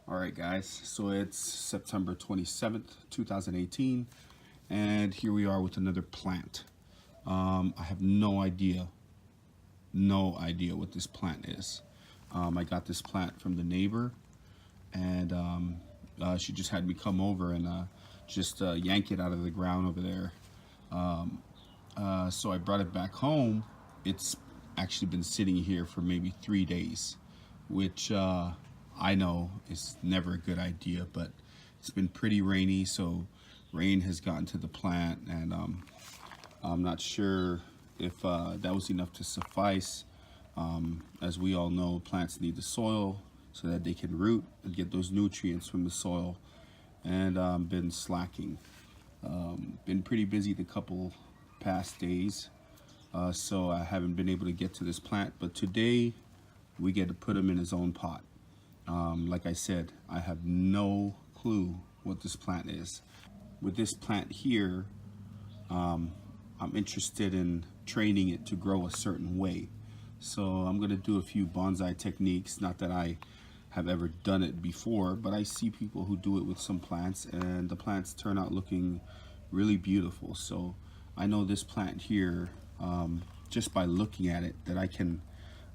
All right, guys, so it's September 27th, 2018, and here we are with another plant. I have no idea what this plant is. I got this plant from the neighbor, and she just had me come over and just yank it out of the ground over there. So I brought it back home. It's actually been sitting here for maybe 3 days, which I know is never a good idea, but it's been pretty rainy, so rain has gotten to the plant, and I'm not sure if that was enough to suffice. As we all know, plants need the soil so that they can root and get those nutrients from the soil, and been slacking. Been pretty busy the couple past days, so I haven't been able to get to this plant, but today we get to put him in his own pot. Like I said, I have no clue what this plant is. With this plant here, I'm interested in training it to grow a certain way. So I'm going to do a few bonsai techniques. Not that I have ever done it before, but I see people who do it with some plants, and the plants turn out looking really beautiful. So I know this plant here, just by looking at it, that I can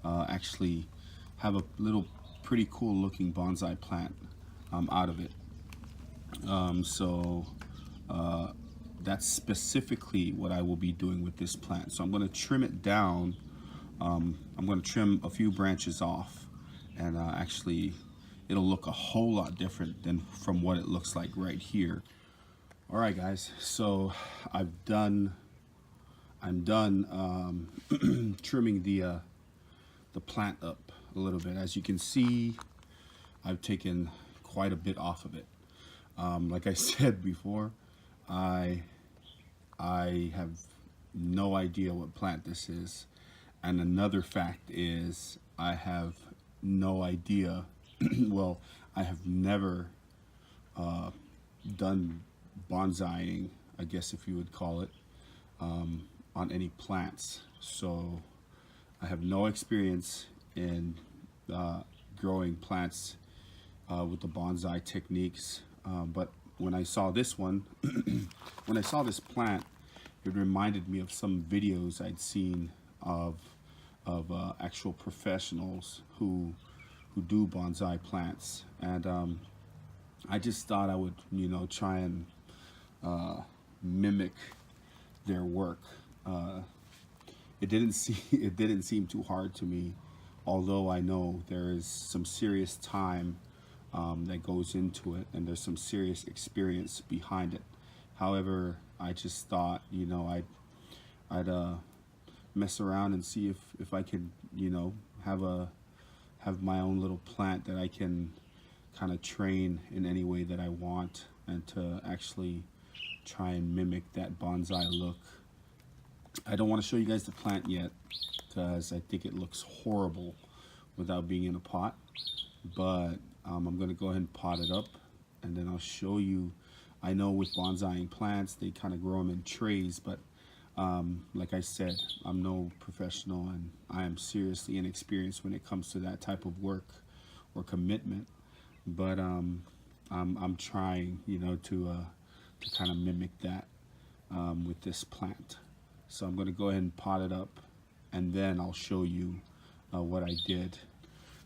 actually have a little pretty cool looking bonsai plant out of it. That's specifically what I will be doing with this plant. So I'm going to trim it down. I'm going to trim a few branches off, and actually it'll look a whole lot different than from what it looks like right here. All right, guys, so I'm done trimming the plant up a little bit. As you can see, I've taken quite a bit off of it. Like I said before, I have no idea what plant this is, and another fact is I have no idea well, I have never done bonsaiing, I guess if you would call it, on any plants. So I have no experience in growing plants with the bonsai techniques, but when I saw this one, when I saw this plant, it reminded me of some videos I'd seen of actual professionals who do bonsai plants, and I just thought I would, try and mimic their work. It didn't seem too hard to me, although I know there is some serious time that goes into it, and there's some serious experience behind it. However, I just thought, I'd mess around and see if I could, have my own little plant that I can kind of train in any way that I want, and to actually try and mimic that bonsai look. I don't want to show you guys the plant yet because I think it looks horrible without being in a pot, but I'm going to go ahead and pot it up, and then I'll show you. I know with bonsaiing plants, they kind of grow them in trays, but like I said, I'm no professional, and I am seriously inexperienced when it comes to that type of work or commitment. But I'm trying, to kind of mimic that with this plant. So I'm going to go ahead and pot it up, and then I'll show you what I did.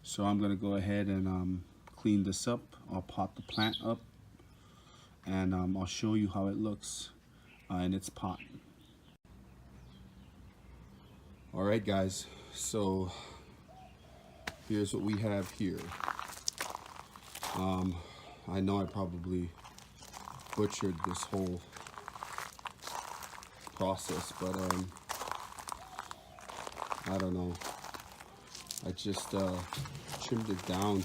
So I'm going to go ahead and clean this up. I'll pot the plant up, and I'll show you how it looks in its pot. All right, guys, so here's what we have here. I know I probably butchered this whole process, but I don't know. I just trimmed it down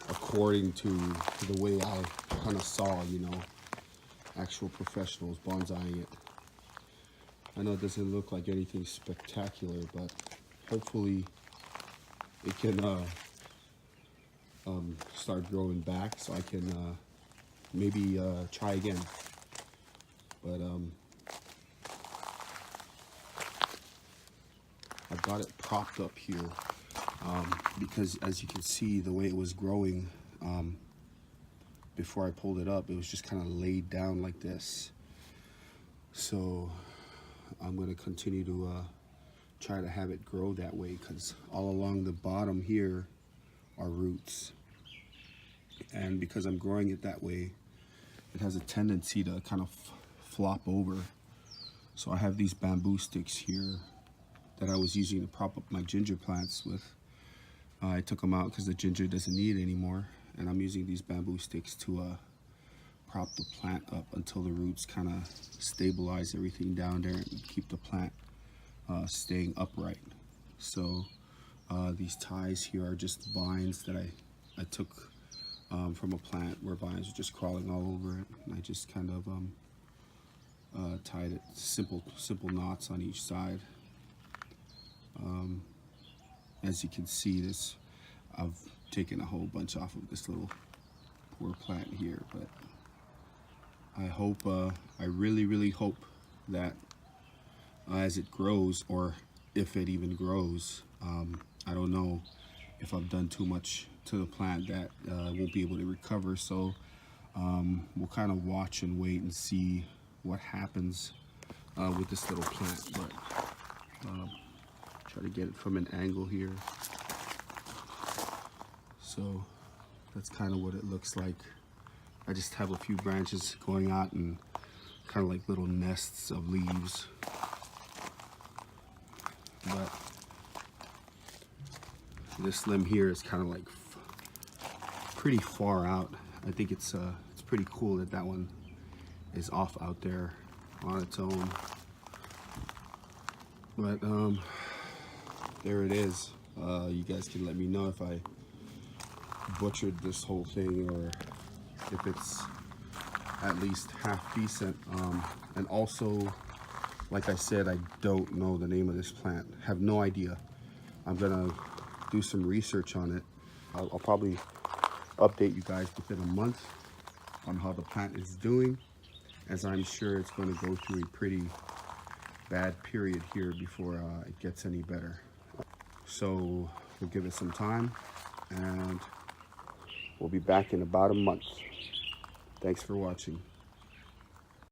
according to the way I kind of saw, actual professionals bonsaiing it. I know it doesn't look like anything spectacular, but hopefully it can start growing back, so I can maybe try again. But I've got it propped up here. because as you can see, the way it was growing before I pulled it up, it was just kind of laid down like this. So I'm going to continue to try to have it grow that way, because all along the bottom here are roots, and because I'm growing it that way, it has a tendency to kind of flop over. So I have these bamboo sticks here that I was using to prop up my ginger plants with. I took them out because the ginger doesn't need it anymore, and I'm using these bamboo sticks to prop the plant up until the roots kind of stabilize everything down there and keep the plant staying upright. So these ties here are just vines that I took from a plant where vines were just crawling all over it, and I just kind of tied it, simple knots on each side. As you can see, this, I've taken a whole bunch off of this little poor plant here, but I hope, I really hope that as it grows, or if it even grows, I don't know if I've done too much to the plant that won't be able to recover. So we'll kind of watch and wait and see what happens with this little plant. But try to get it from an angle here. So that's kind of what it looks like. I just have a few branches going out and kind of like little nests of leaves. But this limb here is kind of like pretty far out. I think it's pretty cool that that one is off out there on its own. But there it is. You guys can let me know if I butchered this whole thing or if it's at least half decent. And also, like I said, I don't know the name of this plant. Have no idea. I'm gonna do some research on it. I'll probably update you guys within a month on how the plant is doing, as I'm sure it's going to go through a pretty bad period here before it gets any better. So we'll give it some time, and we'll be back in about a month. Thanks for watching.